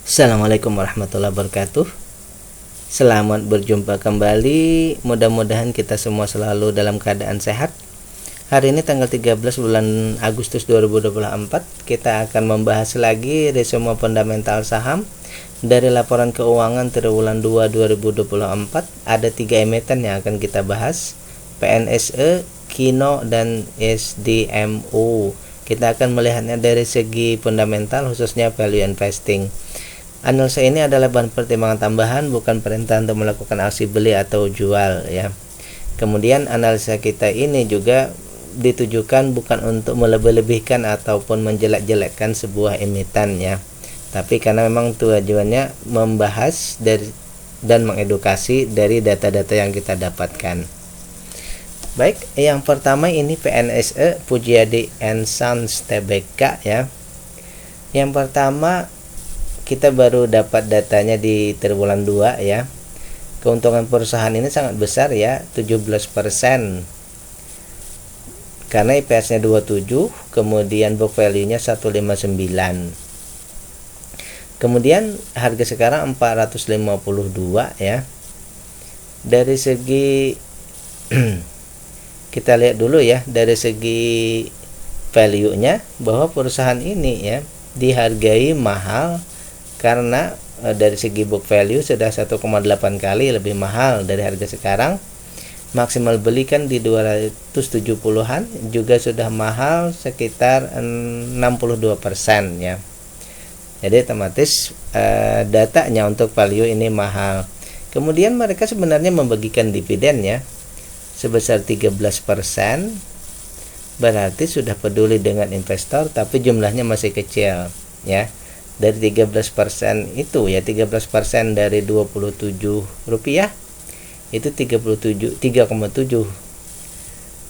Assalamualaikum warahmatullahi wabarakatuh. Selamat berjumpa kembali. Mudah-mudahan kita semua selalu dalam keadaan sehat. Hari ini tanggal 13 bulan Agustus 2024, kita akan membahas lagi resume fundamental saham dari laporan keuangan triwulan 2 2024. Ada 3 emiten yang akan kita bahas: PNSE, Kino, dan SDMO. Kita akan melihatnya dari segi fundamental, khususnya value investing. Analisa ini adalah bahan pertimbangan tambahan, bukan perintah untuk melakukan aksi beli atau jual ya. Kemudian analisa kita ini juga ditujukan bukan untuk melebih-lebihkan ataupun menjelek-jelekkan sebuah emiten ya. Tapi karena memang tujuannya membahas dan mengedukasi dari data-data yang kita dapatkan. Baik, yang pertama ini PNSE, Pujiadi & Sons Tbk ya. Yang pertama, kita baru dapat datanya di triwulan 2 ya. Keuntungan perusahaan ini sangat besar ya, 17%. Karena IPS-nya 27, kemudian book value-nya 159. Kemudian harga sekarang 452 ya. Dari segi kita lihat dulu ya, dari segi value-nya, bahwa perusahaan ini ya dihargai mahal karena dari segi book value sudah 1,8 kali lebih mahal dari harga sekarang. Maksimal beli kan di 270-an, juga sudah mahal sekitar 62% ya. Jadi otomatis datanya untuk value ini mahal. Kemudian mereka sebenarnya membagikan dividen ya sebesar 13%. Berarti sudah peduli dengan investor, tapi jumlahnya masih kecil ya. Dari 13% itu ya, 13% dari 27 rupiah itu 3,7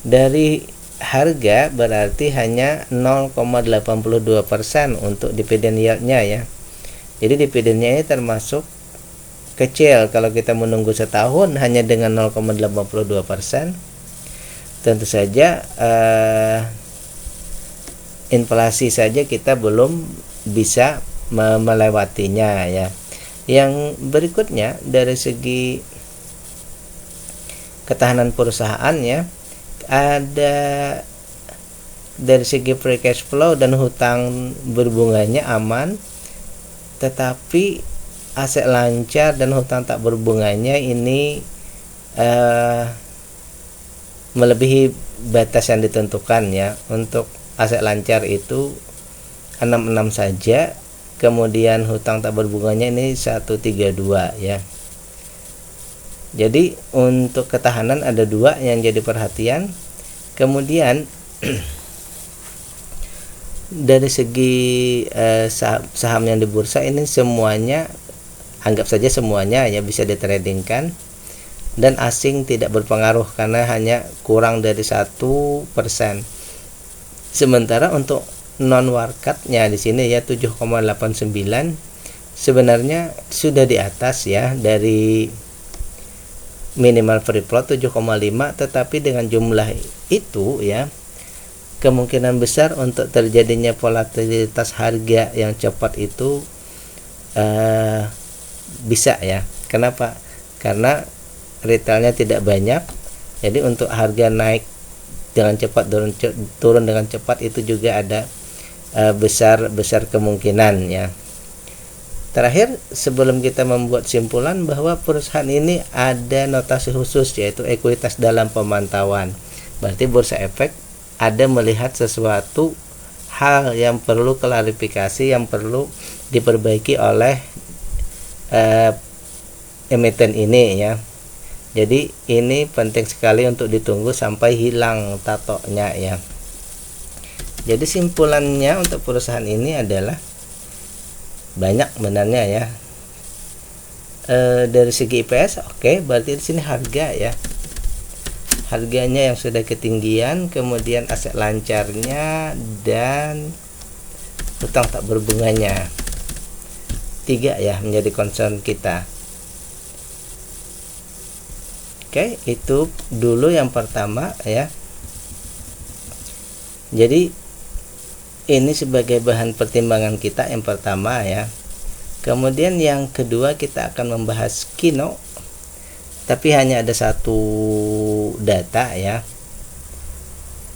dari harga, berarti hanya 0,82% untuk dividen yieldnya ya. Jadi dividennya ini termasuk kecil. Kalau kita menunggu setahun hanya dengan 0,82%, tentu saja inflasi saja kita belum bisa melewatinya ya. Yang berikutnya dari segi ketahanan perusahaan ya, ada dari segi free cash flow dan hutang berbunganya aman, tetapi aset lancar dan hutang tak berbunganya ini melebihi batas yang ditentukan ya. Untuk aset lancar itu 66 saja, kemudian hutang tak berbunganya ini 132 ya. Jadi untuk ketahanan ada 2 yang jadi perhatian. Kemudian dari segi saham yang di bursa ini semuanya, anggap saja semuanya ya, bisa ditradingkan dan asing tidak berpengaruh karena hanya kurang dari 1%. Sementara untuk non warkatnya di sini ya 7,89 sebenarnya sudah di atas ya dari minimal free float 7,5, tetapi dengan jumlah itu ya kemungkinan besar untuk terjadinya volatilitas harga yang cepat itu bisa ya. Kenapa? Karena retailnya tidak banyak, jadi untuk harga naik dengan cepat, turun dengan cepat itu juga ada besar kemungkinan ya. Terakhir, sebelum kita membuat simpulan, bahwa perusahaan ini ada notasi khusus yaitu ekuitas dalam pemantauan. Berarti Bursa Efek ada melihat sesuatu hal yang perlu klarifikasi, yang perlu diperbaiki oleh emiten ini ya. Jadi ini penting sekali untuk ditunggu sampai hilang tatonya ya. Jadi simpulannya untuk perusahaan ini adalah banyak benarnya ya. Dari segi IPS oke, berarti di sini harga ya. Harganya yang sudah ketinggian, kemudian aset lancarnya dan hutang tak berbunganya. 3 ya menjadi concern kita. Oke, itu dulu yang pertama ya. Jadi ini sebagai bahan pertimbangan kita yang pertama ya. Kemudian yang kedua kita akan membahas Kino, tapi hanya ada satu data ya.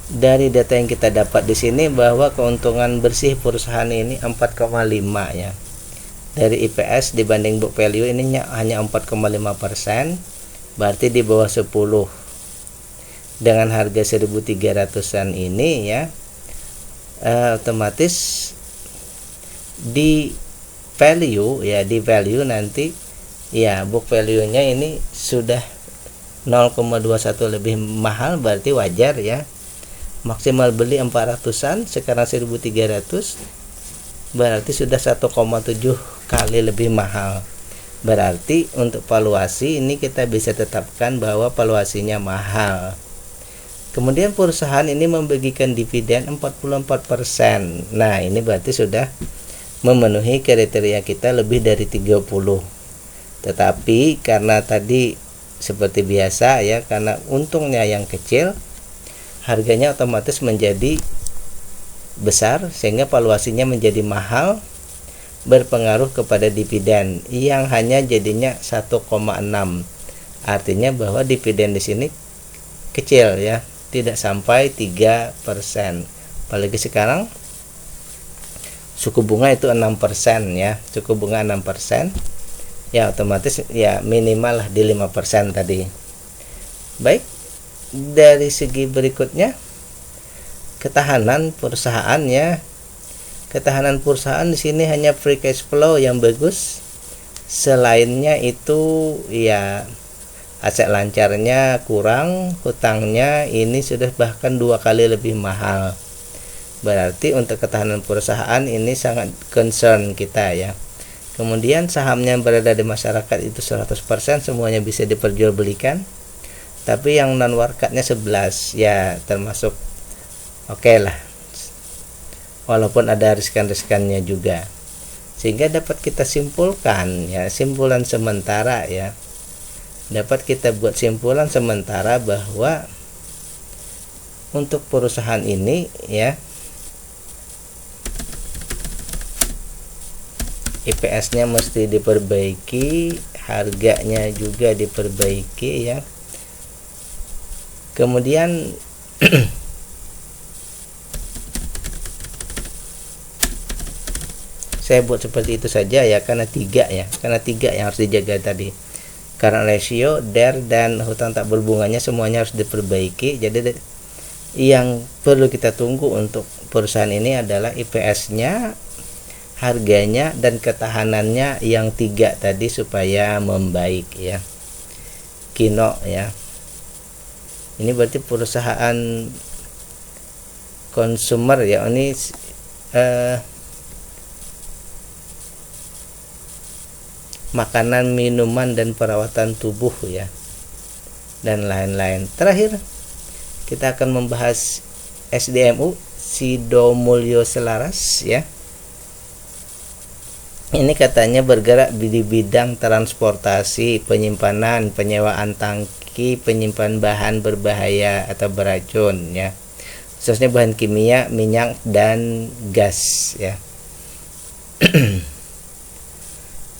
Dari data yang kita dapat di sini bahwa keuntungan bersih perusahaan ini 4,5 ya. Dari IPS dibanding book value ini hanya 4,5%, berarti di bawah 10. Dengan harga 1.300-an ini ya, otomatis di value ya, di value nanti ya book value-nya ini sudah 0,21 lebih mahal, berarti wajar ya. Maksimal beli 400-an, sekarang 1.300, berarti sudah 1,7 kali lebih mahal. Berarti untuk valuasi ini kita bisa tetapkan bahwa valuasinya mahal. Kemudian perusahaan ini membagikan dividen 44%. Nah, ini berarti sudah memenuhi kriteria kita lebih dari 30. Tetapi karena tadi seperti biasa ya, karena untungnya yang kecil, harganya otomatis menjadi besar sehingga valuasinya menjadi mahal, berpengaruh kepada dividen yang hanya jadinya 1,6. Artinya bahwa dividen di sini kecil ya, tidak sampai 3%. Apalagi sekarang suku bunga itu 6% ya, suku bunga 6%. Ya otomatis ya minimal lah di 5% tadi. Baik, dari segi berikutnya ketahanan perusahaan ya. Ketahanan perusahaan di sini hanya free cash flow yang bagus. Selainnya itu ya aset lancarnya kurang, hutangnya ini sudah bahkan 2 kali lebih mahal. Berarti untuk ketahanan perusahaan ini sangat concern kita ya. Kemudian sahamnya yang berada di masyarakat itu 100%, semuanya bisa diperjualbelikan. Tapi yang non warkatnya 11 ya, termasuk oke lah, walaupun ada riskan-riskannya juga, sehingga dapat kita simpulkan ya, simpulan sementara ya, dapat kita buat simpulan sementara bahwa untuk perusahaan ini ya, IPS-nya mesti diperbaiki, harganya juga diperbaiki ya. Kemudian saya buat seperti itu saja ya, karena tiga yang harus dijaga tadi. Current ratio, DER, dan hutang tak berbunganya semuanya harus diperbaiki. Jadi yang perlu kita tunggu untuk perusahaan ini adalah IPS-nya, harganya, dan ketahanannya yang 3 tadi supaya membaik ya. Kino ya, ini berarti perusahaan konsumer ya, ini makanan, minuman, dan perawatan tubuh ya, dan lain-lain. Terakhir kita akan membahas SDMU, Sido Mulyo Selaras ya. Ini katanya bergerak di bidang transportasi, penyimpanan, penyewaan tangki penyimpan bahan berbahaya atau beracun ya, khususnya bahan kimia, minyak, dan gas ya.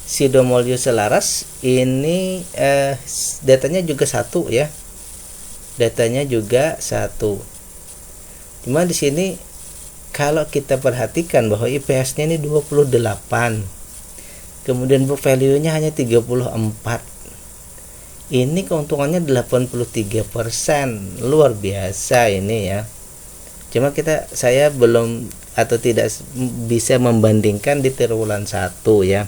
Sido Mulyo Selaras ini datanya juga 1 ya, datanya juga 1. Cuma di sini kalau kita perhatikan bahwa IPS-nya ini 28, kemudian book value-nya hanya 34. Ini keuntungannya 83%, luar biasa ini ya. Cuma saya belum atau tidak bisa membandingkan di triwulan 1 ya.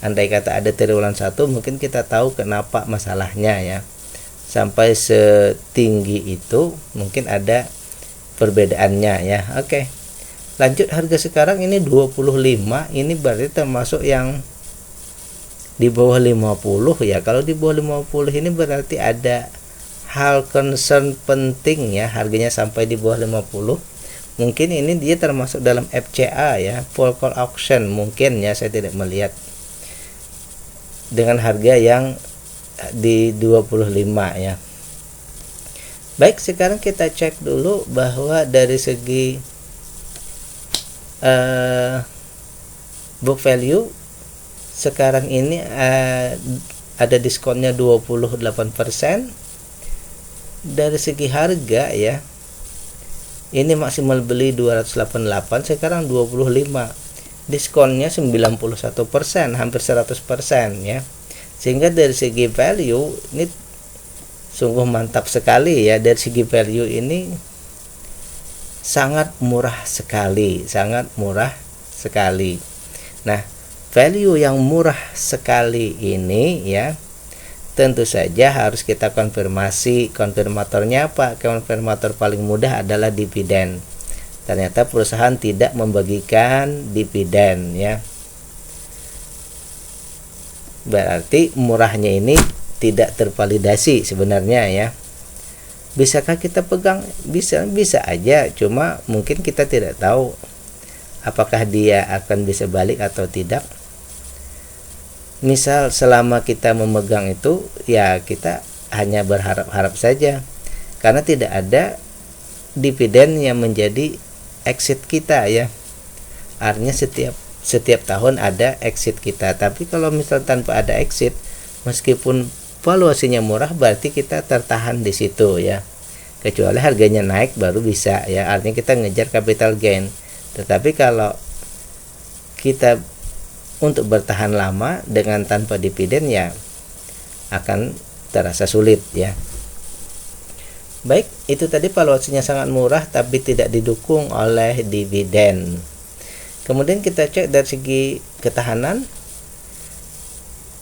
Andai kata ada triwulan 1, mungkin kita tahu kenapa masalahnya ya. Sampai setinggi itu mungkin ada perbedaannya ya. Oke. Lanjut, harga sekarang ini 25, ini berarti termasuk yang di bawah 50 ya. Kalau di bawah 50 ini berarti ada hal concern penting ya, harganya sampai di bawah 50. Mungkin ini dia termasuk dalam FCA ya, full call auction mungkin ya, saya tidak melihat dengan harga yang di 25 ya. Baik, sekarang kita cek dulu bahwa dari segi book value sekarang ini ada diskonnya 28%. Dari segi harga ya, ini maksimal beli 288, sekarang 25, diskonnya 91%, hampir 100% ya. Sehingga dari segi value ini sungguh mantap sekali ya. Dari segi value ini sangat murah sekali, sangat murah sekali. Nah, value yang murah sekali ini ya, tentu saja harus kita konfirmasi. Konfirmatornya apa? Konfirmator paling mudah adalah dividen. Ternyata perusahaan tidak membagikan dividen ya. Berarti murahnya ini tidak tervalidasi sebenarnya ya. Bisakah kita pegang? Bisa aja, cuma mungkin kita tidak tahu apakah dia akan bisa balik atau tidak. Misal selama kita memegang itu ya kita hanya berharap-harap saja, karena tidak ada dividen yang menjadi exit kita ya. Artinya setiap tahun ada exit kita. Tapi kalau misal tanpa ada exit, meskipun valuasinya murah, berarti kita tertahan di situ ya. Kecuali harganya naik baru bisa ya. Artinya kita ngejar capital gain. Tetapi kalau kita untuk bertahan lama dengan tanpa dividen ya akan terasa sulit ya. Baik, itu tadi valuasinya sangat murah tapi tidak didukung oleh dividen. Kemudian kita cek dari segi ketahanan,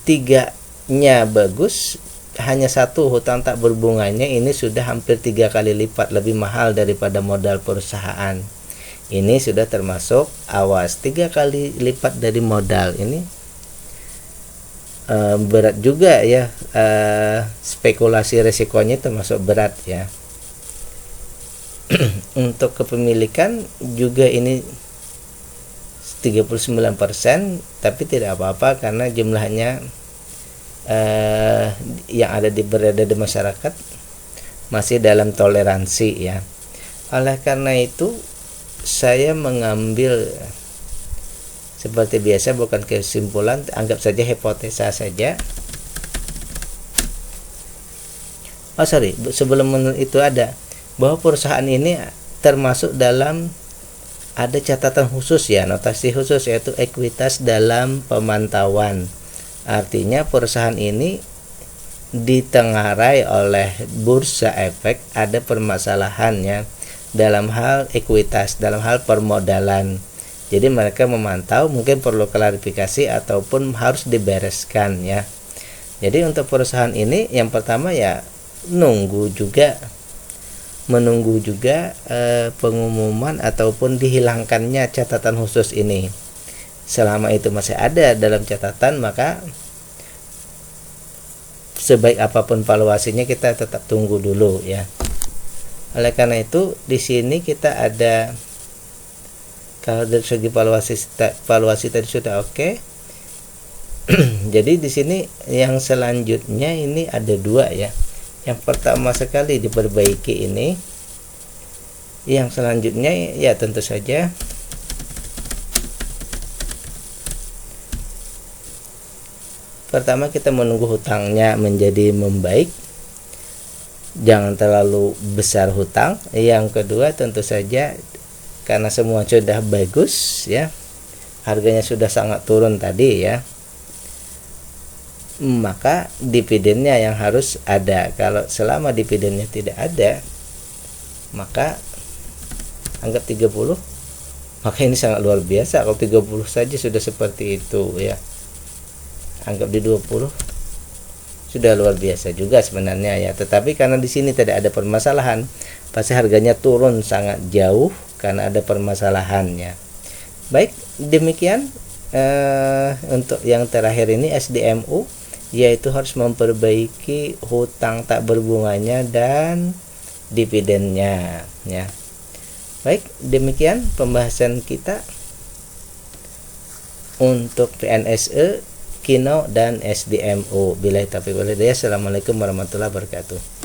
3-nya bagus, hanya 1 hutang tak berbunganya ini sudah hampir 3 kali lipat lebih mahal daripada modal perusahaan. Ini sudah termasuk awas, 3 kali lipat dari modal. Ini berat juga ya, spekulasi resikonya termasuk berat ya. Untuk kepemilikan juga ini 39%, tapi tidak apa-apa karena jumlahnya yang berada di masyarakat masih dalam toleransi ya. Oleh karena itu saya mengambil seperti biasa, bukan kesimpulan, anggap saja hipotesa saja. Sebelum itu ada bahwa perusahaan ini termasuk dalam, ada catatan khusus ya, notasi khusus, yaitu ekuitas dalam pemantauan. Artinya perusahaan ini ditengarai oleh bursa efek ada permasalahannya dalam hal ekuitas, dalam hal permodalan. Jadi mereka memantau, mungkin perlu klarifikasi ataupun harus dibereskan ya. Jadi untuk perusahaan ini yang pertama ya menunggu juga pengumuman ataupun dihilangkannya catatan khusus ini. Selama itu masih ada dalam catatan, maka sebaik apapun valuasinya kita tetap tunggu dulu ya. Oleh karena itu di sini kita ada, kalau dari segi valuasi tadi sudah oke. Jadi di sini yang selanjutnya ini ada 2 ya. Yang pertama sekali diperbaiki ini. Yang selanjutnya ya tentu saja pertama kita menunggu hutangnya menjadi membaik, jangan terlalu besar hutang. Yang kedua tentu saja karena semua sudah bagus ya, harganya sudah sangat turun tadi ya, maka dividennya yang harus ada. Kalau selama dividennya tidak ada, maka anggap 30, maka ini sangat luar biasa. Kalau 30 saja sudah seperti itu ya, anggap di 20 sudah luar biasa juga sebenarnya ya. Tetapi karena di sini tidak ada permasalahan, pasti harganya turun sangat jauh karena ada permasalahannya. Baik, demikian untuk yang terakhir ini SDMU, yaitu harus memperbaiki hutang tak berbunganya dan dividennya ya. Baik, demikian pembahasan kita untuk PNSE, Kino dan SDMU. Billahi taufiq wal hidayah. Assalamualaikum warahmatullahi wabarakatuh.